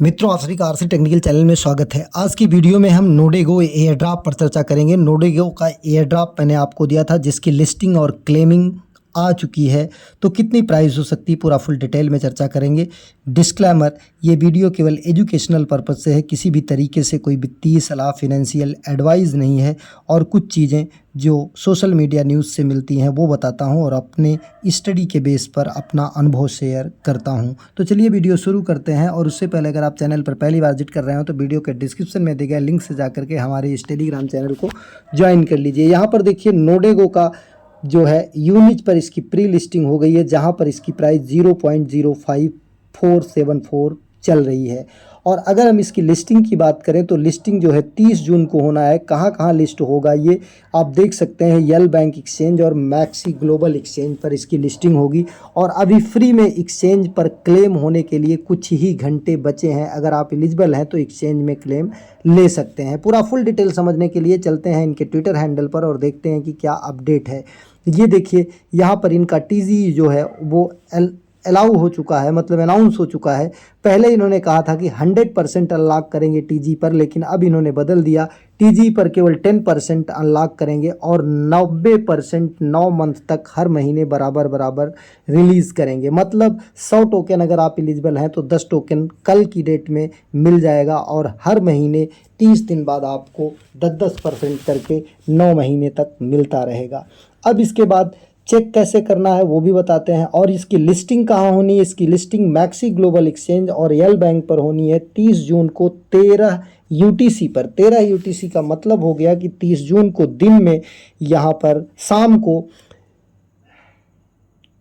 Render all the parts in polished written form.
मित्रों, आप सभी का आरसी टेक्निकल चैनल में स्वागत है। आज की वीडियो में हम नोडेगो एयर ड्रॉप पर चर्चा करेंगे। नोडेगो का एयर ड्रॉप मैंने आपको दिया था जिसकी लिस्टिंग और क्लेमिंग आ चुकी है, तो कितनी प्राइस हो सकती है पूरा फुल डिटेल में चर्चा करेंगे। डिस्क्लेमर, ये वीडियो केवल एजुकेशनल पर्पज से है, किसी भी तरीके से कोई वित्तीय सलाह, फिनेंशियल एडवाइस नहीं है। और कुछ चीज़ें जो सोशल मीडिया न्यूज़ से मिलती हैं वो बताता हूं और अपने स्टडी के बेस पर अपना अनुभव शेयर करता हूं। तो चलिए वीडियो शुरू करते हैं। और उससे पहले अगर आप चैनल पर पहली बार विजिट कर रहे हो तो वीडियो के डिस्क्रिप्शन में दिए गए लिंक से जाकर के हमारे इस टेलीग्राम चैनल को ज्वाइन कर लीजिए। यहाँ पर देखिए नोडेगो का जो है यूनिट पर इसकी प्री लिस्टिंग हो गई है, जहां पर इसकी प्राइस 0.05474 चल रही है। और अगर हम इसकी लिस्टिंग की बात करें तो लिस्टिंग जो है 30 जून को होना है। कहां कहां लिस्ट होगा ये आप देख सकते हैं। यल बैंक एक्सचेंज और मैक्सी ग्लोबल एक्सचेंज पर इसकी लिस्टिंग होगी। और अभी फ्री में एक्सचेंज पर क्लेम होने के लिए कुछ ही घंटे बचे हैं। अगर आप एलिजिबल हैं तो एक्सचेंज में क्लेम ले सकते हैं। पूरा फुल डिटेल समझने के लिए चलते हैं इनके ट्विटर हैंडल पर और देखते हैं कि क्या अपडेट है। ये देखिए यहाँ पर इनका टीजी जो है वो अलाउ हो चुका है, मतलब अनाउंस हो चुका है। पहले इन्होंने कहा था कि 100% अनलॉक करेंगे टीजी पर, लेकिन अब इन्होंने बदल दिया। टीजी पर केवल 10% अनलॉक करेंगे और 90% 9 मंथ तक हर महीने बराबर बराबर रिलीज़ करेंगे। मतलब 100 टोकन अगर आप एलिजिबल हैं तो 10 टोकन कल की डेट में मिल जाएगा और हर महीने 30 दिन बाद आपको 10% करके 9 महीने तक मिलता रहेगा। अब इसके बाद चेक कैसे करना है वो भी बताते हैं। और इसकी लिस्टिंग कहाँ होनी है? इसकी लिस्टिंग मैक्सी ग्लोबल एक्सचेंज और यल बैंक पर होनी है 30 जून को 13 यूटीसी पर। 13 यूटीसी का मतलब हो गया कि 30 जून को दिन में यहाँ पर शाम को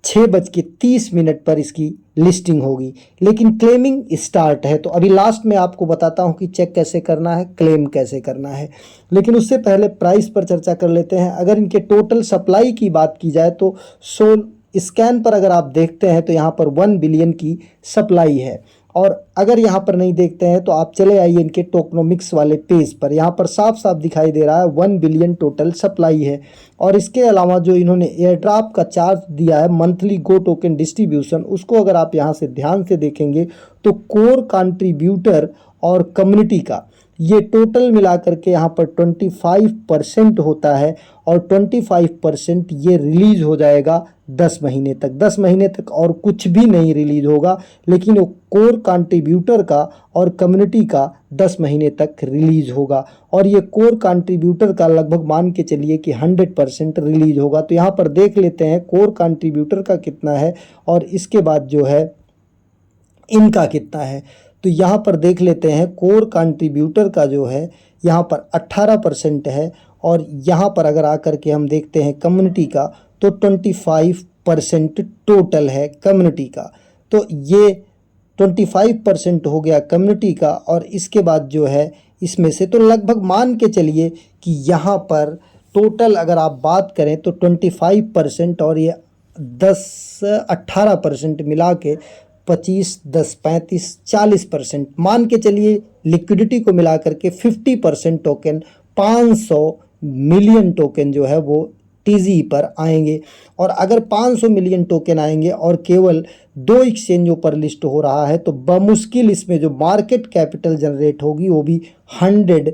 6:30 पर इसकी लिस्टिंग होगी। लेकिन क्लेमिंग स्टार्ट है, तो अभी लास्ट में आपको बताता हूं कि चेक कैसे करना है, क्लेम कैसे करना है। लेकिन उससे पहले प्राइस पर चर्चा कर लेते हैं। अगर इनके टोटल सप्लाई की बात की जाए तो सोल स्कैन पर अगर आप देखते हैं तो यहाँ पर 1 बिलियन की सप्लाई है। और अगर यहाँ पर नहीं देखते हैं तो आप चले आइए इनके टोकनोमिक्स वाले पेज पर। यहाँ पर साफ साफ दिखाई दे रहा है 1 बिलियन टोटल सप्लाई है। और इसके अलावा जो इन्होंने एयर ड्रॉप का चार्ज दिया है मंथली गो टोकन डिस्ट्रीब्यूशन, उसको अगर आप यहाँ से ध्यान से देखेंगे तो कोर कंट्रीब्यूटर और कम्युनिटी का ये टोटल मिला करके यहाँ पर 25% होता है। और 25% ये रिलीज हो जाएगा 10 महीने तक। 10 महीने तक और कुछ भी नहीं रिलीज होगा, लेकिन वो कोर कंट्रीब्यूटर का और कम्युनिटी का 10 महीने तक रिलीज होगा। और ये कोर कंट्रीब्यूटर का लगभग मान के चलिए कि 100% रिलीज होगा। तो यहाँ पर देख लेते हैं कोर कंट्रीब्यूटर का कितना है और इसके बाद जो है इनका कितना है। तो यहाँ पर देख लेते हैं कोर कंट्रीब्यूटर का जो है यहाँ पर 18% है। और यहाँ पर अगर आकर के हम देखते हैं कम्युनिटी का तो 25% टोटल है कम्युनिटी का। तो ये 25% हो गया कम्युनिटी का। और इसके बाद जो है इसमें से तो लगभग मान के चलिए कि यहाँ पर टोटल अगर आप बात करें तो 25% और ये 18% मिला के 25, 10, 35, 40% मान के चलिए। लिक्विडिटी को मिला करके 50% टोकन 500 मिलियन टोकन जो है वो टीजी पर आएंगे। और अगर 500 मिलियन टोकन आएंगे और केवल 2 एक्सचेंजों पर लिस्ट हो रहा है तो बमुश्किल इसमें जो मार्केट कैपिटल जनरेट होगी वो भी 100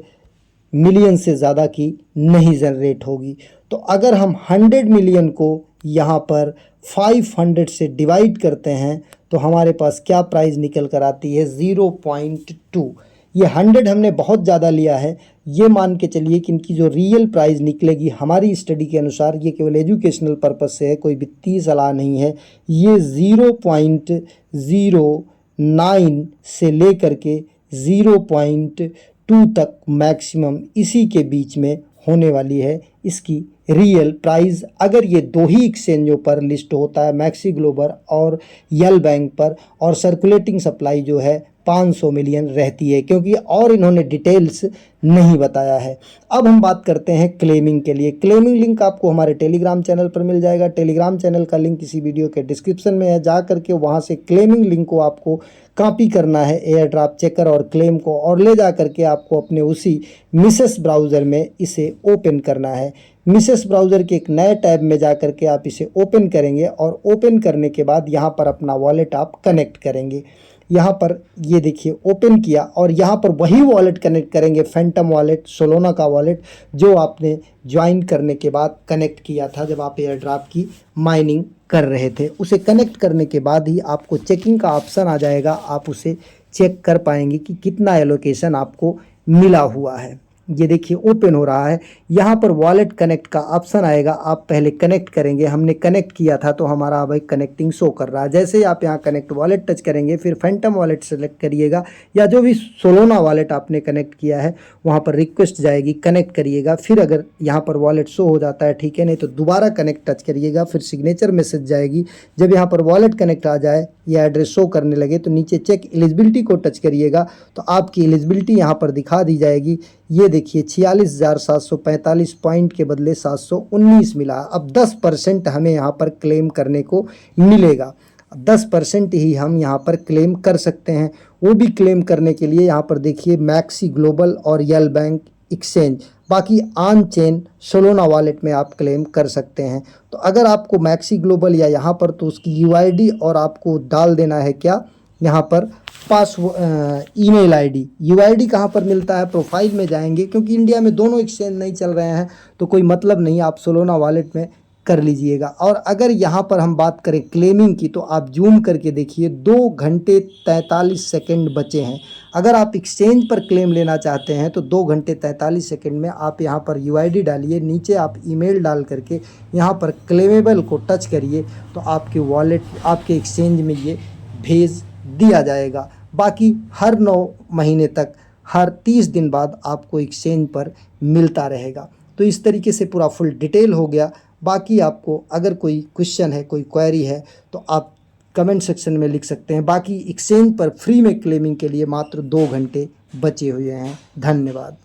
मिलियन से ज़्यादा की नहीं जनरेट होगी। तो अगर हम 100 मिलियन को यहाँ पर 500 से डिवाइड करते हैं तो हमारे पास क्या प्राइस निकल कर आती है 0.2। ये 100 हमने बहुत ज़्यादा लिया है। ये मान के चलिए कि इनकी जो रियल प्राइस निकलेगी हमारी स्टडी के अनुसार, ये केवल एजुकेशनल पर्पस से है, कोई वित्तीय सलाह नहीं है, ये 0.09 से लेकर के 0.2 तक मैक्सिमम इसी के बीच में होने वाली है इसकी रियल प्राइस। अगर ये 2 ही एक्सचेंजों पर लिस्ट होता है, मैक्सी ग्लोबल और यल बैंक पर, और सर्कुलेटिंग सप्लाई जो है 500 मिलियन रहती है, क्योंकि और इन्होंने डिटेल्स नहीं बताया है। अब हम बात करते हैं क्लेमिंग के लिए। क्लेमिंग लिंक आपको हमारे टेलीग्राम चैनल पर मिल जाएगा। टेलीग्राम चैनल का लिंक इसी वीडियो के डिस्क्रिप्शन में है। जा करके वहाँ से क्लेमिंग लिंक को आपको कॉपी करना है, एयर ड्रॉप चेकर और क्लेम को, और ले जा करके आपको अपने उसी मिसेस ब्राउज़र में इसे ओपन करना है। मिसेस ब्राउज़र के एक नए टैब में जा कर के आप इसे ओपन करेंगे और ओपन करने के बाद यहाँ पर अपना वॉलेट आप कनेक्ट करेंगे। यहाँ पर ये देखिए ओपन किया और यहाँ पर वही वॉलेट कनेक्ट करेंगे, फैंटम वॉलेट, सोलोना का वॉलेट जो आपने ज्वाइन करने के बाद कनेक्ट किया था जब आप एयर ड्रॉप की माइनिंग कर रहे थे। उसे कनेक्ट करने के बाद ही आपको चेकिंग का ऑप्शन आ जाएगा, आप उसे चेक कर पाएंगे कि कितना एलोकेशन आपको मिला हुआ है। ये देखिए ओपन हो रहा है, यहाँ पर वॉलेट कनेक्ट का ऑप्शन आएगा, आप पहले कनेक्ट करेंगे। हमने कनेक्ट किया था तो हमारा अब एक कनेक्टिंग शो कर रहा है। जैसे ही आप यहाँ कनेक्ट वॉलेट टच करेंगे फिर फैंटम वॉलेट सेलेक्ट करिएगा या जो भी सोलोना वॉलेट आपने कनेक्ट किया है वहाँ पर रिक्वेस्ट जाएगी, कनेक्ट करिएगा। फिर अगर यहाँ पर वॉलेट शो हो जाता है ठीक है, नहीं तो दोबारा कनेक्ट टच करिएगा, फिर सिग्नेचर मैसेज जाएगी। जब यहाँ पर वॉलेट कनेक्ट आ जाए या एड्रेस शो करने लगे तो नीचे चेक एलिजिबिलिटी को टच करिएगा तो आपकी एलिजिबिलिटी यहाँ पर दिखा दी जाएगी। ये देखिए 46,745 पॉइंट के बदले 719 मिला। अब 10% हमें यहाँ पर क्लेम करने को मिलेगा। 10% ही हम यहाँ पर क्लेम कर सकते हैं। वो भी क्लेम करने के लिए यहाँ पर देखिए मैक्सी ग्लोबल और यल बैंक एक्सचेंज, बाकी ऑन चेन सोलोना वॉलेट में आप क्लेम कर सकते हैं। तो अगर आपको मैक्सी ग्लोबल या यहाँ पर तो उसकी यूआईडी और आपको डाल देना है क्या यहाँ पर ईमेल आईडी। यूआईडी कहाँ पर मिलता है, प्रोफाइल में जाएंगे, क्योंकि इंडिया में दोनों एक्सचेंज नहीं चल रहे हैं तो कोई मतलब नहीं, आप सोलोना वॉलेट में कर लीजिएगा। और अगर यहाँ पर हम बात करें क्लेमिंग की तो आप जूम करके देखिए 2 घंटे 43 सेकंड बचे हैं। अगर आप एक्सचेंज पर क्लेम लेना चाहते हैं तो 2 घंटे 43 सेकंड में आप यहाँ पर यूआईडी डालिए, नीचे आप ईमेल डाल करके यहाँ पर क्लेमेबल को टच करिए तो आपके वॉलेट आपके एक्सचेंज में ये भेज दिया जाएगा। बाकी हर 9 महीने तक हर 30 दिन बाद आपको एक्सचेंज पर मिलता रहेगा। तो इस तरीके से पूरा फुल डिटेल हो गया। बाकी आपको अगर कोई क्वेश्चन है, कोई क्वेरी है तो आप कमेंट सेक्शन में लिख सकते हैं। बाकी एक्सचेंज पर फ्री में क्लेमिंग के लिए मात्र 2 घंटे बचे हुए हैं। धन्यवाद।